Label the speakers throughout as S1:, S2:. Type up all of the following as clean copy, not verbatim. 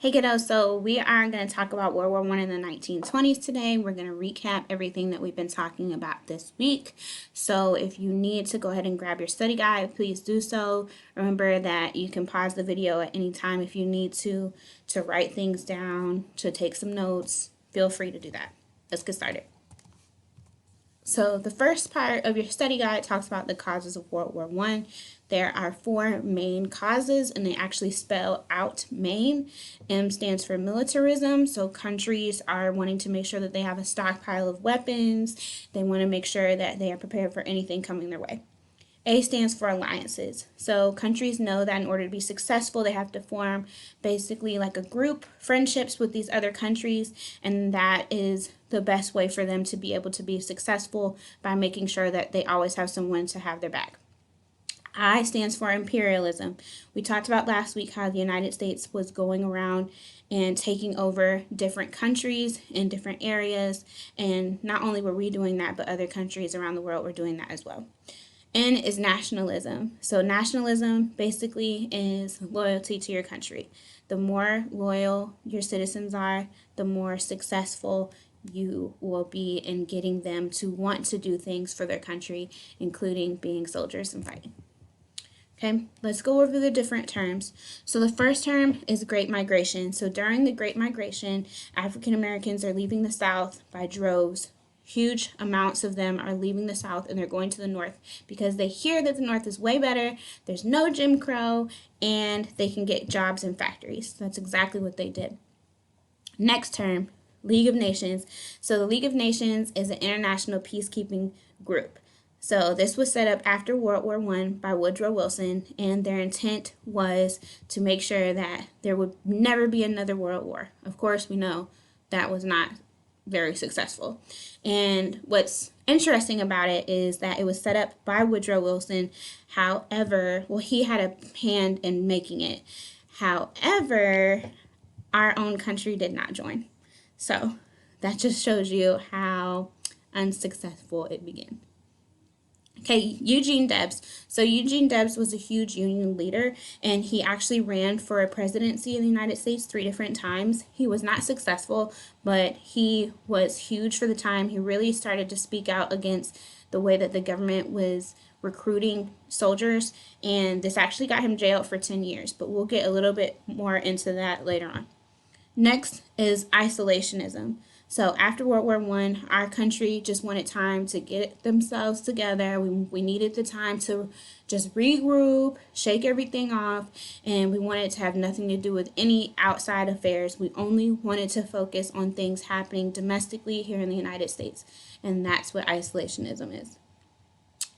S1: Hey kiddos, so we are going to talk about World War I in the 1920s today. We're going to recap everything that we've been talking about this week. So if you need to go ahead and grab your study guide, please do so. Remember that you can pause the video at any time if you need to write things down, to take some notes. Feel free to do that. Let's get started. So the first part of your study guide talks about the causes of World War I. There are four main causes, and they actually spell out main. M stands for militarism, so countries are wanting to make sure that they have a stockpile of weapons. They want to make sure that they are prepared for anything coming their way. A stands for alliances. So countries know that in order to be successful, they have to form basically like a group, friendships with these other countries, and that is the best way for them to be able to be successful, by making sure that they always have someone to have their back. I stands for imperialism. We talked about last week how the United States was going around and taking over different countries in different areas, and not only were we doing that, but other countries around the world were doing that as well. N is nationalism. So nationalism basically is loyalty to your country. The more loyal your citizens are, the more successful you will be in getting them to want to do things for their country, including being soldiers and fighting. Okay, let's go over the different terms. So the first term is Great Migration. So during the Great Migration, African Americans are leaving the South by droves. Huge amounts of them are leaving the South and they're going to the North because they hear that the North is way better, there's no Jim Crow, and they can get jobs in factories. That's exactly what they did. Next term, League of Nations. So the League of Nations is an international peacekeeping group. So this was set up after World War I by Woodrow Wilson, and their intent was to make sure that there would never be another world war. Of course, we know that was not very successful. And what's interesting about it is that it was set up by Woodrow Wilson. However, well, he had a hand in making it. However, our own country did not join. So that just shows you how unsuccessful it began. Okay, Eugene Debs. So Eugene Debs was a huge union leader, and he actually ran for a presidency in the United States 3 different times. He was not successful, but he was huge for the time. He really started to speak out against the way that the government was recruiting soldiers, and this actually got him jailed for 10 years, but we'll get a little bit more into that later on. Next is isolationism. So after World War I, our country just wanted time to get themselves together. We needed the time to just regroup, shake everything off, and we wanted to have nothing to do with any outside affairs. We only wanted to focus on things happening domestically here in the United States, and that's what isolationism is.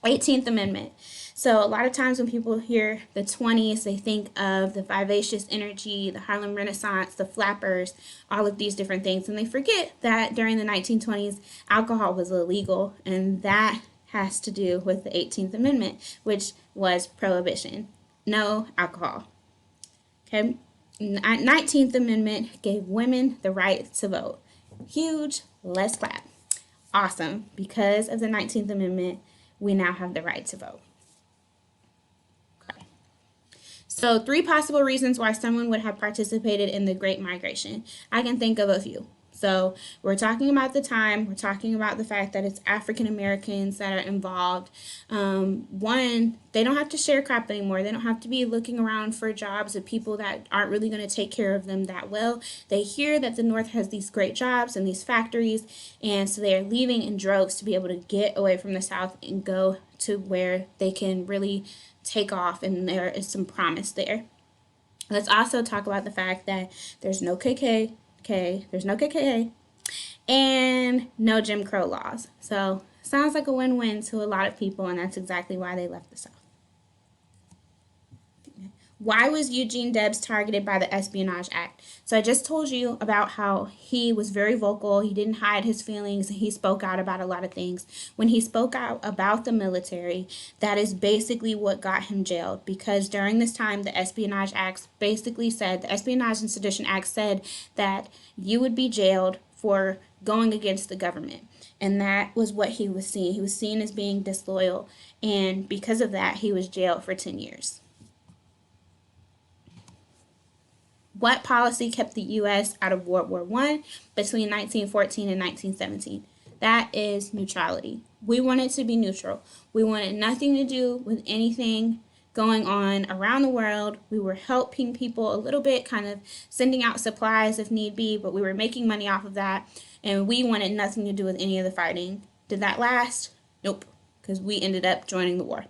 S1: 18th Amendment. So a lot of times when people hear the 20s, they think of the vivacious energy, the Harlem Renaissance, the flappers, all of these different things. And they forget that during the 1920s, alcohol was illegal. And that has to do with the 18th Amendment, which was prohibition. No alcohol. Okay. 19th Amendment gave women the right to vote. Huge. Let's clap. Awesome. Because of the 19th Amendment, we now have the right to vote. Okay. So 3 possible reasons why someone would have participated in the Great Migration. I can think of a few. So we're talking about the time. We're talking about the fact that it's African Americans that are involved. One, they don't have to sharecrop anymore. They don't have to be looking around for jobs of people that aren't really going to take care of them that well. They hear that the North has these great jobs and these factories, and so they are leaving in droves to be able to get away from the South and go to where they can really take off, and there is some promise there. Let's also talk about the fact that there's no there's no KKA, and no Jim Crow laws. So sounds like a win-win to a lot of people, and that's exactly why they left the South. Why was Eugene Debs targeted by the Espionage Act? So I just told you about how he was very vocal. He didn't hide his feelings. He spoke out about a lot of things. When he spoke out about the military, that is basically what got him jailed, because during this time, the Espionage Act basically said, the Espionage and Sedition Act said that you would be jailed for going against the government. And that was what he was seen. He was seen as being disloyal. And because of that, he was jailed for 10 years. What policy kept the U.S. out of World War I between 1914 and 1917? That is neutrality. We wanted to be neutral. We wanted nothing to do with anything going on around the world. We were helping people a little bit, kind of sending out supplies if need be, but we were making money off of that, and we wanted nothing to do with any of the fighting. Did that last? Nope, because we ended up joining the war.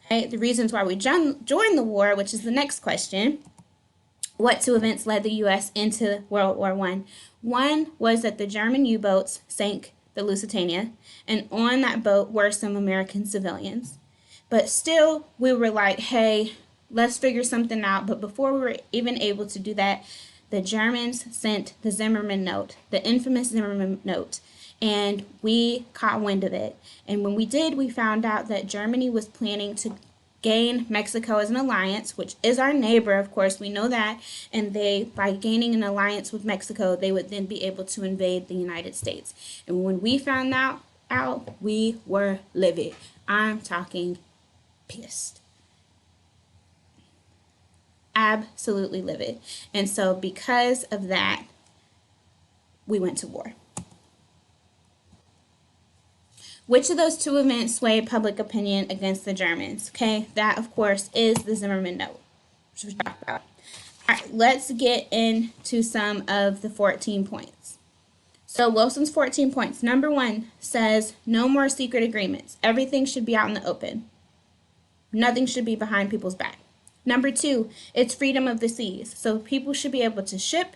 S1: Okay, the reasons why we joined the war, which is the next question. What two events led the U.S. into World War I? One was that the German U-boats sank the Lusitania, and on that boat were some American civilians. But still, we were like, hey, let's figure something out. But before we were even able to do that, the Germans sent the Zimmermann Note, the infamous Zimmermann Note, and we caught wind of it. And when we did, we found out that Germany was planning to gain Mexico as an alliance, which is our neighbor, of course, we know that, and by gaining an alliance with Mexico, they would then be able to invade the United States. And when we found out, we were livid. I'm talking pissed. Absolutely livid. And so because of that, we went to war. Which of those two events swayed public opinion against the Germans? Okay, that of course is the Zimmermann Note, which we talked about. All right, let's get into some of the 14 points. So Wilson's 14 points. Number 1 says no more secret agreements. Everything should be out in the open. Nothing should be behind people's back. Number 2, it's freedom of the seas. So people should be able to ship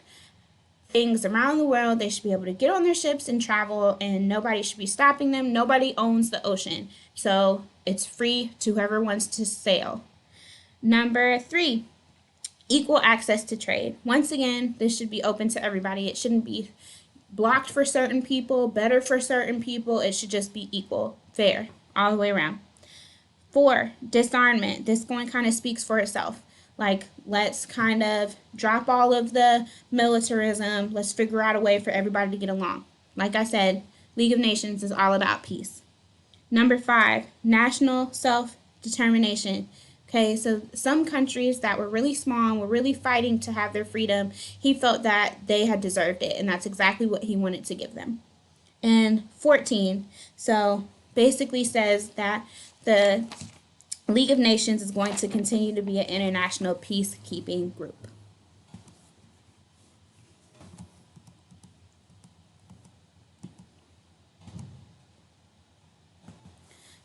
S1: things around the world. They should be able to get on their ships and travel, and nobody should be stopping them. Nobody owns the ocean, so it's free to whoever wants to sail. Number 3, equal access to trade. Once again, this should be open to everybody. It shouldn't be blocked for certain people, better for certain people. It should just be equal, fair, all the way around. 4, disarmament. This one kind of speaks for itself. Like, let's kind of drop all of the militarism. Let's figure out a way for everybody to get along. Like I said, League of Nations is all about peace. Number 5, national self-determination. Okay, so some countries that were really small and were really fighting to have their freedom, he felt that they had deserved it, and that's exactly what he wanted to give them. And 14, so basically says that the League of Nations is going to continue to be an international peacekeeping group.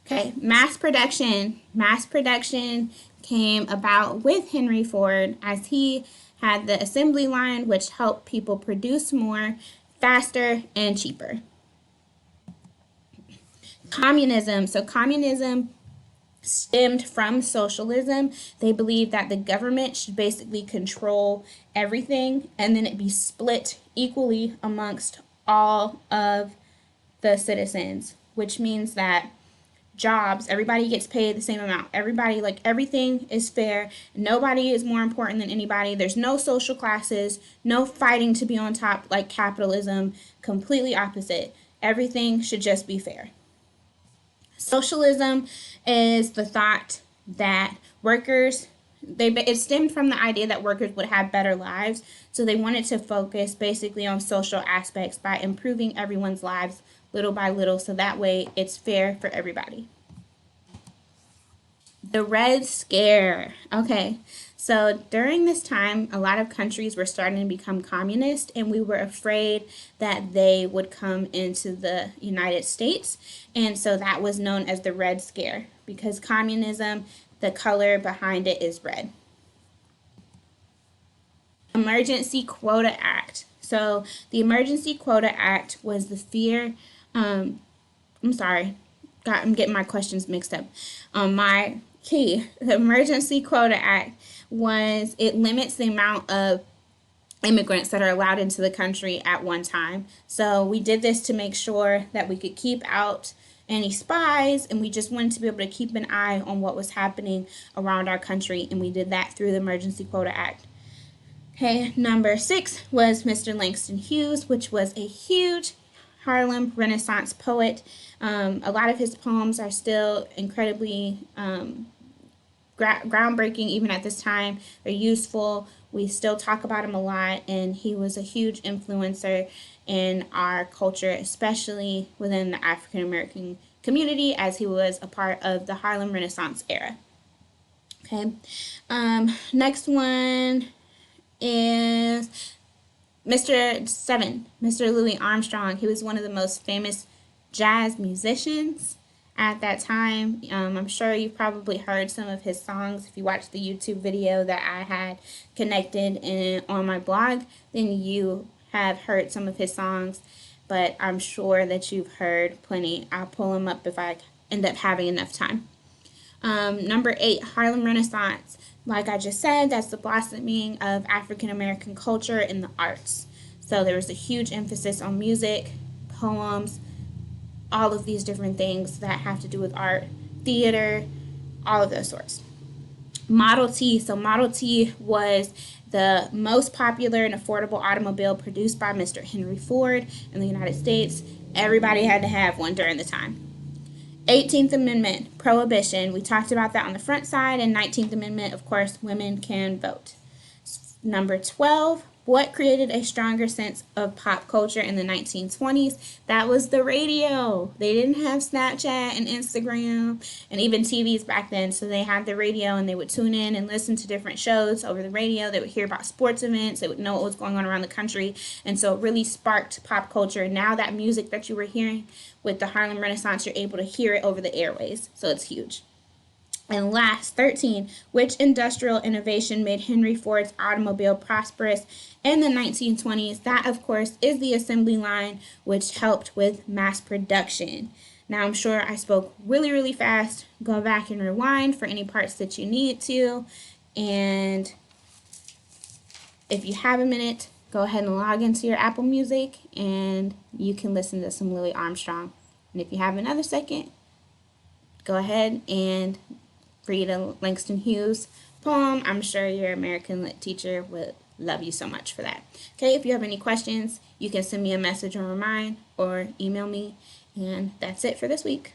S1: Okay, mass production. Mass production came about with Henry Ford as he had the assembly line, which helped people produce more, faster, and cheaper. Communism. So communism stemmed from socialism. They believed that the government should basically control everything, and then it be split equally amongst all of the citizens, which means that jobs, everybody gets paid the same amount. Everybody, like, everything is fair. Nobody is more important than anybody. There's no social classes, no fighting to be on top like capitalism. Completely opposite. Everything should just be fair. Socialism is the thought that workers, it stemmed from the idea that workers would have better lives, so they wanted to focus basically on social aspects by improving everyone's lives little by little, so that way it's fair for everybody. The Red Scare. Okay, so during this time, a lot of countries were starting to become communist, and we were afraid that they would come into the United States, and so that was known as the Red Scare, because communism, the color behind it is red. Emergency Quota Act. So the Emergency Quota Act was the fear, I'm getting my questions mixed up. My key, the Emergency Quota Act it limits the amount of immigrants that are allowed into the country at one time. So we did this to make sure that we could keep out any spies, and we just wanted to be able to keep an eye on what was happening around our country, and we did that through the Emergency Quota Act. Okay, number 6 was Mr. Langston Hughes, which was a huge Harlem Renaissance poet. A lot of his poems are still incredibly groundbreaking even at this time. They're useful We still talk about him a lot, and he was a huge influencer in our culture, especially within the African American community, as he was a part of the Harlem Renaissance era. Okay, next one is Mr. Louis Armstrong. He was one of the most famous jazz musicians at that time. I'm sure you've probably heard some of his songs. If you watched the YouTube video that I had connected on my blog, then you have heard some of his songs, but I'm sure that you've heard plenty. I'll pull them up if I end up having enough time. Number 8, Harlem Renaissance. Like I just said, that's the blossoming of African American culture in the arts. So there was a huge emphasis on music, poems, all of these different things that have to do with art, theater, all of those sorts. Model T. So Model T was the most popular and affordable automobile produced by Mr. Henry Ford in the United States. Everybody had to have one during the time. 18th Amendment, Prohibition. We talked about that on the front side. And 19th Amendment, of course, women can vote. Number 12, what created a stronger sense of pop culture in the 1920s? That was the radio. They didn't have Snapchat and Instagram and even TVs back then, so they had the radio, and they would tune in and listen to different shows over the radio. They would hear about sports events. They would know what was going on around the country, and so it really sparked pop culture. Now that music that you were hearing with the Harlem Renaissance, you're able to hear it over the airways, so it's huge. And last, 13, which industrial innovation made Henry Ford's automobile prosperous in the 1920s? That, of course, is the assembly line, which helped with mass production. Now, I'm sure I spoke really, really fast. Go back and rewind for any parts that you need to. And if you have a minute, go ahead and log into your Apple Music, and you can listen to some Louis Armstrong. And if you have another second, go ahead and read a Langston Hughes poem. I'm sure your American Lit teacher would love you so much for that. Okay, if you have any questions, you can send me a message on Remind or email me. And that's it for this week.